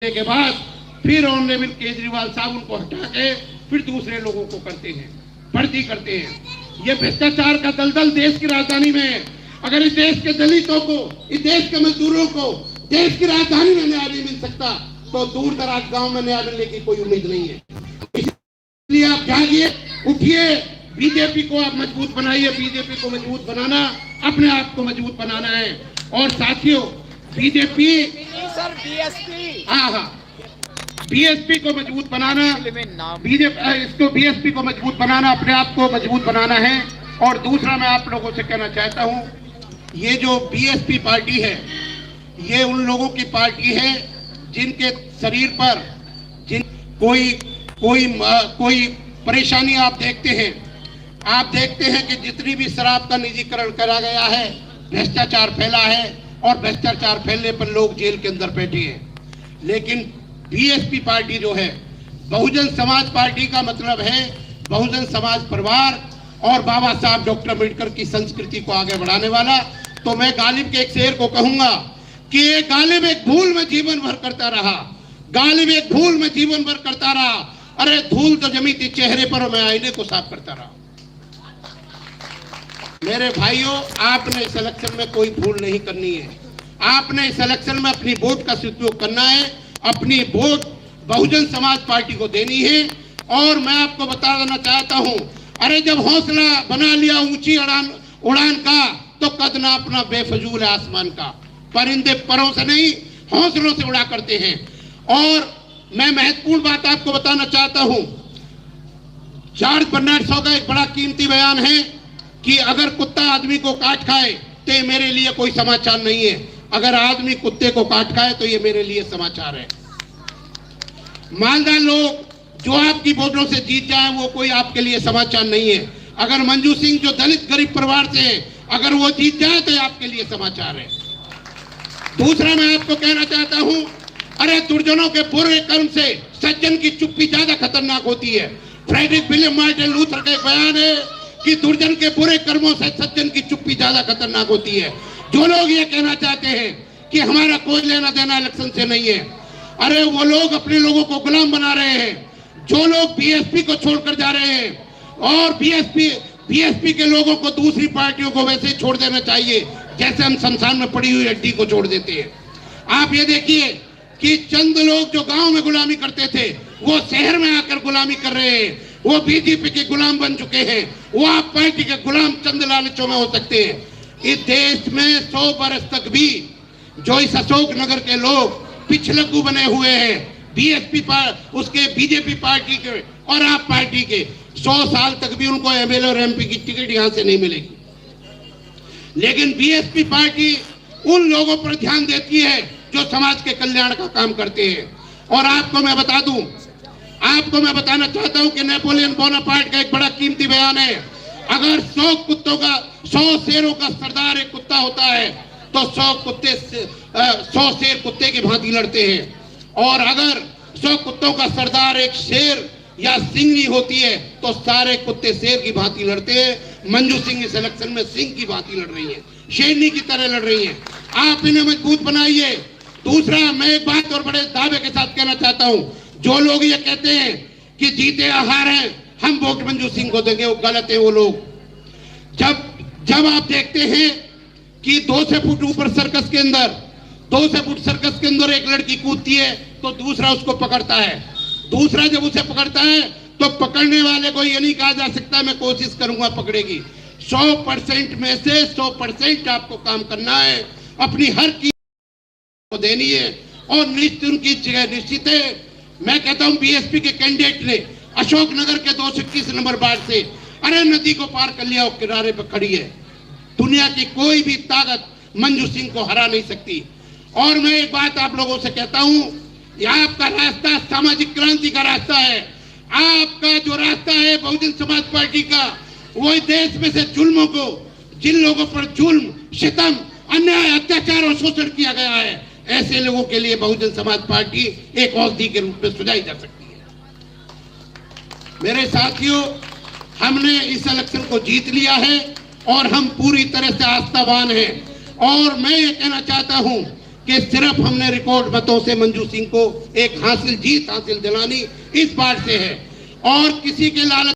के बाद फिर ऑनरेबल केजरीवाल साहब उनको हटा के फिर दूसरे लोगों को करते हैं, भर्ती करते हैं। ये भ्रष्टाचार का दलदल देश की राजधानी में है। अगर इस देश के दलितों को, इस देश के मजदूरों को देश की राजधानी में न्याय नहीं मिल सकता तो दूर दराज गांव में न्याय मिलने की कोई उम्मीद नहीं है। इसलिए आप जागिए, उठिए, बीजेपी को आप मजबूत बनाइए। बीजेपी को मजबूत बनाना अपने आप को मजबूत बनाना है। और साथियों, बीजेपी सर बीएसपी को मजबूत बनाना, बीएसपी को मजबूत बनाना, अपने आप को मजबूत बनाना है। और दूसरा मैं आप लोगों से कहना चाहता हूं, ये जो बीएसपी पार्टी है ये उन लोगों की पार्टी है जिनके शरीर पर कोई परेशानी आप देखते हैं। आप देखते हैं कि जितनी भी शराब का निजीकरण करा गया है, भ्रष्टाचार फैला है और भ्रष्टाचार फैलने पर लोग जेल के अंदर बैठे हैं। लेकिन बीएसपी पार्टी जो है, बहुजन समाज पार्टी का मतलब है बहुजन समाज परिवार और बाबा साहब डॉक्टर अम्बेडकर की संस्कृति को आगे बढ़ाने वाला। तो मैं गालिब के एक शेर को कहूंगा कि ये गालिब एक भूल में जीवन भर करता रहा, गालिब एक भूल में जीवन भर करता रहा। अरे धूल तो जमी थी चेहरे पर और मैं आईने को साफ करता रहा। मेरे भाइयों, आपने इस इलेक्शन में कोई भूल नहीं करनी है। आपने इस इलेक्शन में अपनी वोट का सदुपयोग करना है, अपनी वोट बहुजन समाज पार्टी को देनी है। और मैं आपको बता देना चाहता हूं, अरे जब हौसला बना लिया ऊंची उड़ान का तो कद नापना बेफजूल है आसमान का। परिंदे परों से नहीं हौसलों से उड़ा करते हैं। और मैं महत्वपूर्ण बात आपको बताना चाहता हूं, जॉर्ज बर्नार्ड शॉ का एक बड़ा कीमती बयान है कि अगर कुत्ता आदमी को काट खाए तो ये मेरे लिए कोई समाचार नहीं है, अगर आदमी कुत्ते को काट खाए तो ये मेरे लिए समाचार है। मालदार लोग जो आपकी वोटों से जीत जाए वो कोई आपके लिए समाचार नहीं है। अगर मंजू सिंह जो दलित गरीब परिवार से है, अगर वो जीत जाए तो आपके लिए समाचार है। दूसरा मैं आपको कहना चाहता हूं, अरे दुर्जनों के बुरे कर्म से सज्जन की चुप्पी ज्यादा खतरनाक होती है। फ्रेडरिक विलियम मार्टिन लूथर का एक बयान है कि दुर्जन के बुरे कर्मों से सज्जन की चुप्पी ज्यादा खतरनाक होती है। जो लोग ये कहना चाहते हैं कि हमारा कोई लेना देना इलेक्शन से नहीं है, अरे वो लोग अपने लोगों को गुलाम बना रहे हैं। जो लोग बीएसपी को छोड़कर जा रहे हैं और बीएसपी के लोगों को दूसरी पार्टियों को वैसे ही छोड़ देना चाहिए जैसे हम शमशान में पड़ी हुई हड्डी को छोड़ देते हैं। आप ये देखिए कि चंद लोग जो गांव में गुलामी करते थे वो शहर में आकर गुलामी कर रहे हैं, वो बीजेपी के गुलाम बन चुके हैं। वो आप पार्टी के गुलाम चंद लालचों में हो सकते हैं। इस देश में 100 बरस तक भी जो इस अशोक नगर के लोग पिछलग्गू बने हुए हैं उसके बीजेपी पार्टी के और आप पार्टी के, 100 साल तक भी उनको एमएलए और एमपी की टिकट यहां से नहीं मिलेगी। लेकिन बीएसपी पार्टी उन लोगों पर ध्यान देती है जो समाज के कल्याण का काम करते हैं। और आपको मैं बता दूं, आपको मैं बताना चाहता हूं कि नेपोलियन बोनापार्ट का एक बड़ा कीमती बयान है, अगर 100 शेरों का सरदार एक कुत्ता होता है तो 100 शेर कुत्ते की भांति लड़ते हैं। और अगर 100 कुत्तों का सरदार एक शेर या सिंह होती है तो सारे कुत्ते शेर की भांति लड़ते हैं। मंजू सिंह इस इलेक्शन में सिंह की भांति लड़ रही है, शेरनी की तरह लड़ रही है। आप इन्हें मजबूत बनाइए। दूसरा, मैं एक बात और बड़े दावे के साथ कहना चाहता हूं, जो लोग ये कहते हैं कि जीते हार हैं हम वोट मंजू सिंह को देंगे, वो गलत है। वो लोग जब आप देखते हैं कि 200 फुट ऊपर सर्कस के अंदर एक लड़की कूदती है तो दूसरा उसको पकड़ता है। दूसरा जब उसे पकड़ता है तो पकड़ने वाले को ये नहीं कहा जा सकता मैं कोशिश करूंगा पकड़ेगी। 100% में से 100% आपको काम करना है, अपनी हर चीज को देनी है और उनकी जगह निश्चित है। मैं कहता हूं बीएसपी के कैंडिडेट ने अशोक नगर के 221 नंबर वार्ड से अरे नदी को पार कर लिया और किनारे पर खड़ी है। दुनिया की कोई भी ताकत मंजू सिंह को हरा नहीं सकती। और मैं एक बात आप लोगों से कहता हूं, यह आपका रास्ता सामाजिक क्रांति का रास्ता है। आपका जो रास्ता है बहुजन समाज पार्टी का, वो देश में से जुल्मों को, जिन लोगों पर जुल्म, सितम, अन्याय, अत्याचार और शोषण किया गया है, ऐसे लोगों के लिए बहुजन समाज पार्टी एक औषधि के रूप में सुझाई जा सकती है। मेरे साथियों, हमने इस इलेक्शन को जीत लिया है और हम पूरी तरह से आस्थावान हैं। और मैं ये कहना चाहता हूं कि सिर्फ हमने रिकॉर्ड मतों से मंजू सिंह को एक जीत हासिल दिलानी इस बात से है और किसी के लालच